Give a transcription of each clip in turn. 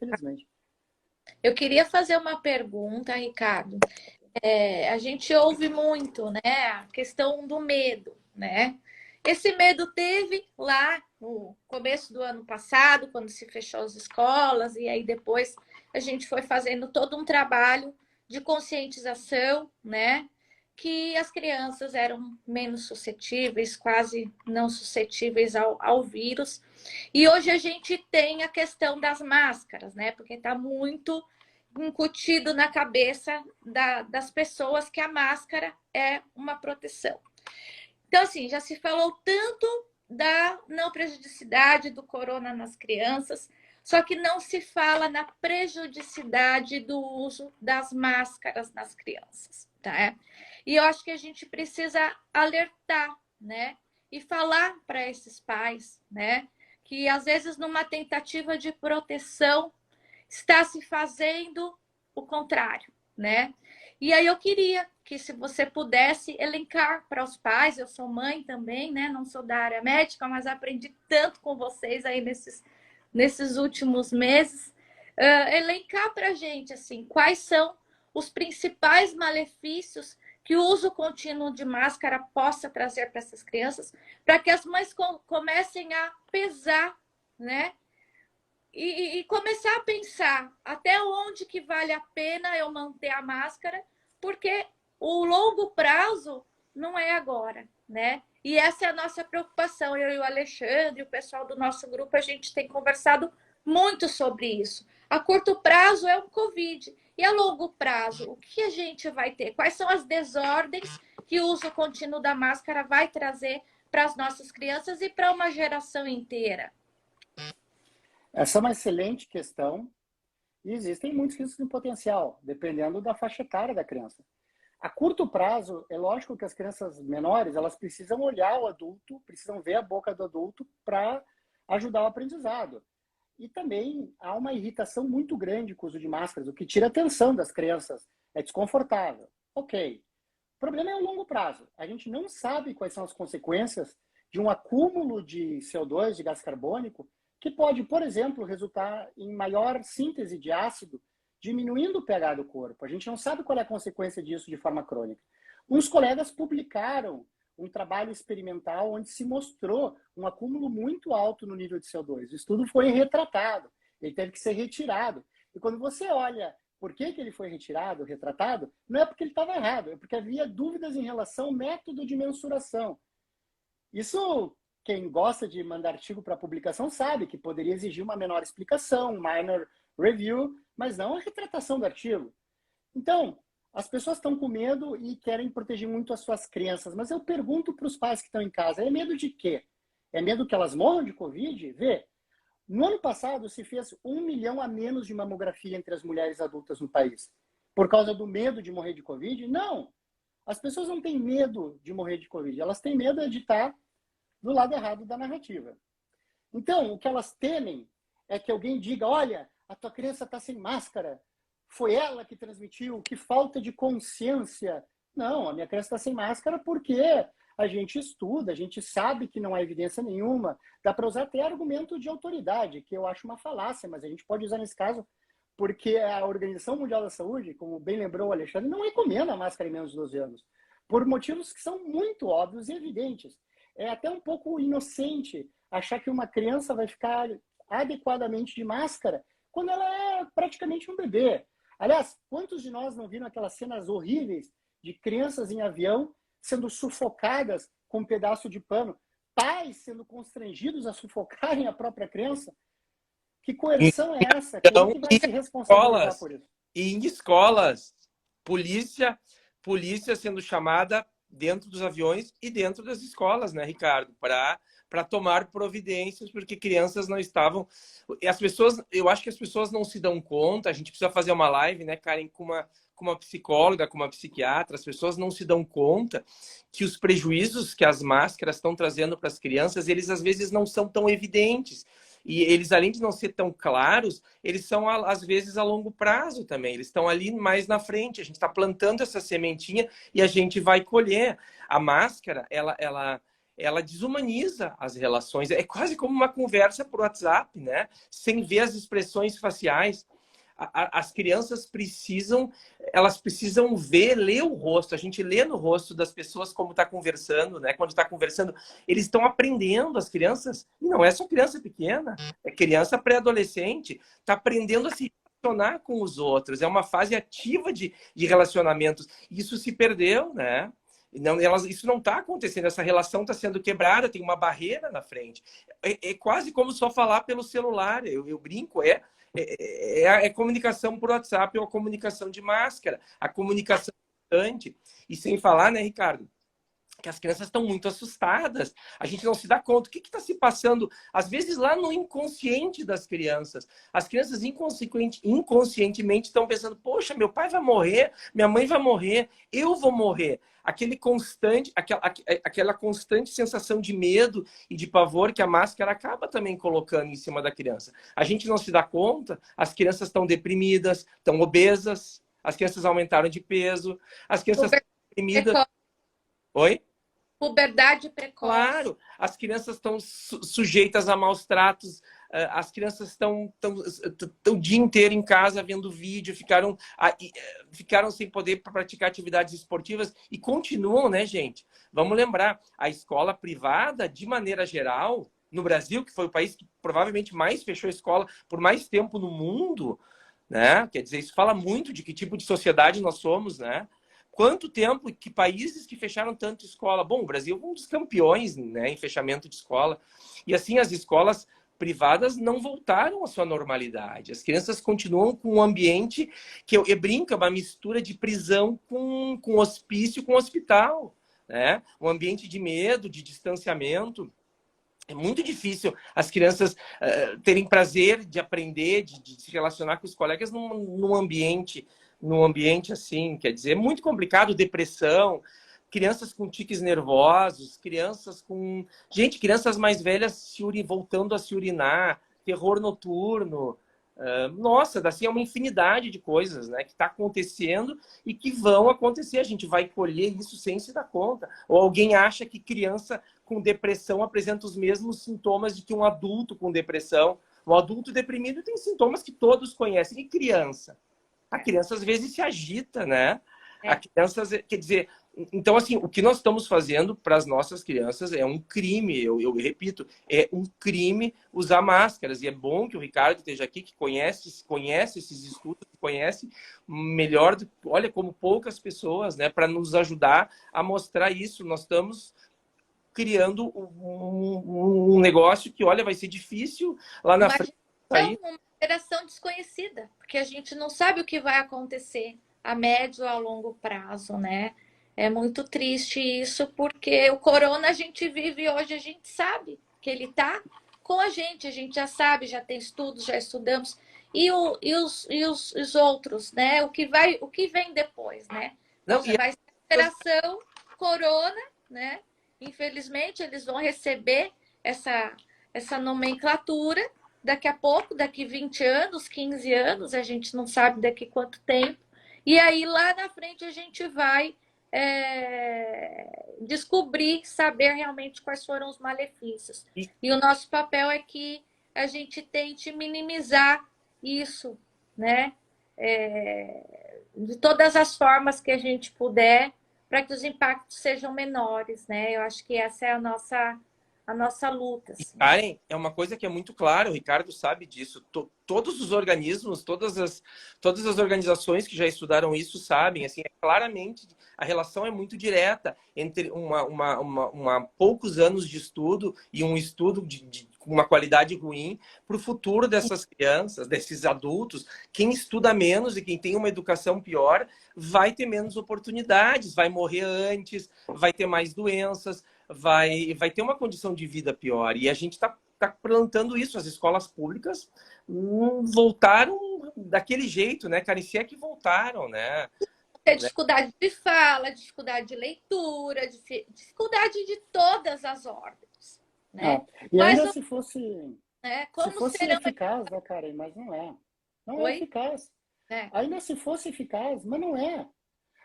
Felizmente. Eu queria fazer uma pergunta, Ricardo. A gente ouve muito, né, a questão do medo, né? Esse medo teve lá no começo do ano passado, quando se fechou as escolas, e aí depois a gente foi fazendo todo um trabalho de conscientização, né? Que as crianças eram menos suscetíveis, quase não suscetíveis ao vírus. E hoje a gente tem a questão das máscaras, né? Porque está muito incutido na cabeça das pessoas que a máscara é uma proteção. Então, assim, já se falou tanto da não prejudicidade do corona nas crianças, só que não se fala na prejudicidade do uso das máscaras nas crianças, tá? E eu acho que a gente precisa alertar, né? E falar para esses pais, né? Que às vezes numa tentativa de proteção está se fazendo o contrário, né? E aí eu queria que se você pudesse elencar para os pais, eu sou mãe também, né? Não sou da área médica, mas aprendi tanto com vocês aí nesses últimos meses, elencar para a gente assim, quais são os principais malefícios que o uso contínuo de máscara possa trazer para essas crianças, para que as mães comecem a pesar, né? E começar a pensar até onde que vale a pena eu manter a máscara, porque o longo prazo não é agora, né? E essa é a nossa preocupação. Eu e o Alexandre, o pessoal do nosso grupo, a gente tem conversado muito sobre isso. A curto prazo é o Covid. E a longo prazo, o que a gente vai ter? Quais são as desordens que o uso contínuo da máscara vai trazer para as nossas crianças e para uma geração inteira? Essa é uma excelente questão e existem muitos riscos em potencial, dependendo da faixa etária da criança. A curto prazo, é lógico que as crianças menores, elas precisam olhar o adulto, precisam ver a boca do adulto para ajudar o aprendizado. E também há uma irritação muito grande com o uso de máscaras, o que tira a atenção das crianças. É desconfortável. Ok. O problema é o longo prazo. A gente não sabe quais são as consequências de um acúmulo de CO2, de gás carbônico, que pode, por exemplo, resultar em maior síntese de ácido, diminuindo o pH do corpo. A gente não sabe qual é a consequência disso de forma crônica. Uns colegas publicaram um trabalho experimental onde se mostrou um acúmulo muito alto no nível de CO2. O estudo foi retratado, ele teve que ser retirado. E quando você olha por que ele foi retirado, retratado, não é porque ele estava errado, é porque havia dúvidas em relação ao método de mensuração. Isso, quem gosta de mandar artigo para publicação sabe que poderia exigir uma menor explicação, um minor review, mas não a retratação do artigo. Então, as pessoas estão com medo e querem proteger muito as suas crianças, mas eu pergunto para os pais que estão em casa, é medo de quê? É medo que elas morram de Covid? Vê, no ano passado se fez 1 milhão a menos de mamografia entre as mulheres adultas no país. Por causa do medo de morrer de Covid? Não. As pessoas não têm medo de morrer de Covid, elas têm medo de estar do lado errado da narrativa. Então, o que elas temem é que alguém diga, olha, a tua criança está sem máscara, foi ela que transmitiu, que falta de consciência. Não, a minha criança está sem máscara porque a gente estuda, a gente sabe que não há evidência nenhuma. Dá para usar até argumento de autoridade, que eu acho uma falácia, mas a gente pode usar nesse caso porque a Organização Mundial da Saúde, como bem lembrou o Alexandre, não recomenda a máscara em menos de 12 anos, por motivos que são muito óbvios e evidentes. É até um pouco inocente achar que uma criança vai ficar adequadamente de máscara quando ela é praticamente um bebê. Aliás, quantos de nós não viram aquelas cenas horríveis de crianças em avião sendo sufocadas com um pedaço de pano, pais sendo constrangidos a sufocarem a própria criança? Que coerção é essa? Quem é Então, que vai se responsabilizar por isso? em escolas, polícia sendo chamada dentro dos aviões e dentro das escolas, né, Ricardo, para tomar providências, porque crianças não estavam. As pessoas, eu acho que as pessoas não se dão conta. A gente precisa fazer uma live, né, Karen, com uma psicóloga, com uma psiquiatra. As pessoas não se dão conta que os prejuízos que as máscaras estão trazendo para as crianças, eles às vezes não são tão evidentes. E eles, além de não ser tão claros, eles são, às vezes, a longo prazo também. Eles estão ali mais na frente. A gente está plantando essa sementinha e a gente vai colher. A máscara, ela ela desumaniza as relações. É quase como uma conversa por WhatsApp, né? Sem ver as expressões faciais. As crianças elas precisam ver, ler o rosto. A gente lê no rosto das pessoas como está conversando, né? Quando está conversando, eles estão aprendendo, as crianças. E não é só criança pequena, é criança pré-adolescente, está aprendendo a se relacionar com os outros. É uma fase ativa de relacionamentos. Isso se perdeu, né? Não, isso não está acontecendo, essa relação está sendo quebrada, tem uma barreira na frente. É quase como só falar pelo celular. Eu brinco, é comunicação por WhatsApp ou a comunicação de máscara, a comunicação constante. E sem falar, né, Ricardo, que as crianças estão muito assustadas. A gente não se dá conta. O que está se passando, às vezes, lá no inconsciente das crianças? As crianças inconscientemente estão pensando, poxa, meu pai vai morrer, minha mãe vai morrer, eu vou morrer. Aquela constante sensação de medo e de pavor que a máscara acaba também colocando em cima da criança. A gente não se dá conta, as crianças estão deprimidas, estão obesas, as crianças aumentaram de peso, as crianças estão deprimidas. Oi? Puberdade precoce. Claro, as crianças estão sujeitas a maus tratos, as crianças estão o dia inteiro em casa vendo vídeo, ficaram sem poder praticar atividades esportivas e continuam, né, gente? Vamos lembrar, a escola privada, de maneira geral, no Brasil, que foi o país que provavelmente mais fechou a escola por mais tempo no mundo, né? Quer dizer, isso fala muito de que tipo de sociedade nós somos, né? Quanto tempo, que países que fecharam tanto escola? Bom, o Brasil é um dos campeões, né, em fechamento de escola. E assim, as escolas privadas não voltaram à sua normalidade. As crianças continuam com um ambiente que eu brinco, é uma mistura de prisão com hospício, com hospital, né? Um ambiente de medo, de distanciamento. É muito difícil as crianças terem prazer de aprender, de se relacionar com os colegas num ambiente assim, quer dizer, é muito complicado, depressão, crianças com tiques nervosos, crianças mais velhas voltando a se urinar, terror noturno. Nossa, assim, é uma infinidade de coisas, né, que está acontecendo e que vão acontecer. A gente vai colher isso sem se dar conta. Ou alguém acha que criança com depressão apresenta os mesmos sintomas de que um adulto com depressão. O adulto deprimido tem sintomas que todos conhecem. E criança? A criança às vezes se agita, né? A criança, quer dizer, então assim, o que nós estamos fazendo para as nossas crianças é um crime, eu repito, é um crime usar máscaras. E é bom que o Ricardo esteja aqui, que conhece esses estudos, conhece melhor, olha, como poucas pessoas, né, para nos ajudar a mostrar isso. Nós estamos criando um negócio que, olha, vai ser difícil lá na frente. Uma geração desconhecida, porque a gente não sabe o que vai acontecer a médio ou a longo prazo, né? É muito triste isso, porque o corona a gente vive hoje, a gente sabe que ele tá com a gente já sabe, já tem estudos, já estudamos. E os outros, né? O que vem depois, né? Não, vai ser a geração corona, né? Infelizmente, eles vão receber essa nomenclatura. Daqui a pouco, daqui 20 anos, 15 anos, a gente não sabe daqui quanto tempo. E aí, lá na frente, a gente vai descobrir, saber realmente quais foram os malefícios. E o nosso papel é que a gente tente minimizar isso, né? De todas as formas que a gente puder, para que os impactos sejam menores, né? Eu acho que essa é a nossa luta. Assim. Karen, é uma coisa que é muito clara, o Ricardo sabe disso. Todos os organismos, todas as organizações que já estudaram isso sabem, assim, claramente a relação é muito direta entre poucos anos de estudo e um estudo com uma qualidade ruim para o futuro dessas crianças, desses adultos. Quem estuda menos e quem tem uma educação pior vai ter menos oportunidades, vai morrer antes, vai ter mais doenças, vai ter uma condição de vida pior. E a gente está plantando isso. As escolas públicas voltaram daquele jeito, né? Carecia que voltaram, né? Tem dificuldade de fala, dificuldade de leitura, dificuldade de todas as ordens. Né? E ainda se fosse, se fosse eficaz, né, Karen? Mas não é. Não é eficaz. Ainda se fosse eficaz, mas não é.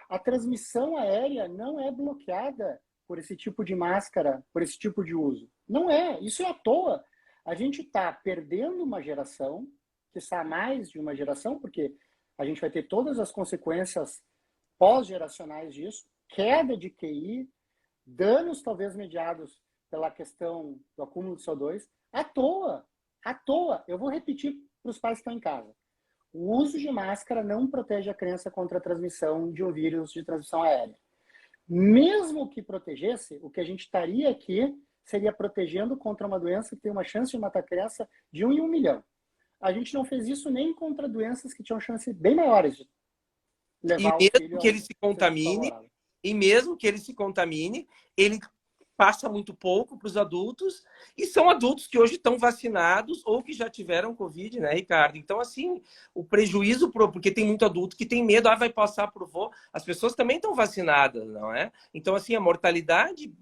A transmissão aérea não é bloqueada por esse tipo de máscara, por esse tipo de uso. Não é, isso é à toa. A gente está perdendo uma geração, que está mais de uma geração, porque a gente vai ter todas as consequências pós-geracionais disso, queda de QI, danos talvez mediados pela questão do acúmulo de CO2, à toa, à toa. Eu vou repetir para os pais que estão em casa. O uso de máscara não protege a criança contra a transmissão de um vírus de transmissão aérea. Mesmo que protegesse, o que a gente estaria aqui seria protegendo contra uma doença que tem uma chance de matar a criança de 1 em 1 milhão. A gente não fez isso nem contra doenças que tinham chances bem maiores de levar o filho que ele se contamine, e mesmo que ele se contamine, ele passa muito pouco para os adultos, e são adultos que hoje estão vacinados ou que já tiveram Covid, né, Ricardo? Então, assim, o prejuízo, porque tem muito adulto que tem medo, vai passar pro vô. As pessoas também estão vacinadas, não é? Então, assim, a mortalidade,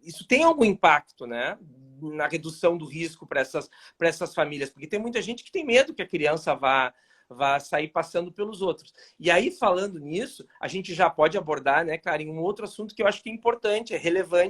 isso tem algum impacto, né? Na redução do risco para essas famílias, porque tem muita gente que tem medo que a criança vá sair passando pelos outros. E aí, falando nisso, a gente já pode abordar, né, Karen, um outro assunto que eu acho que é importante, é relevante,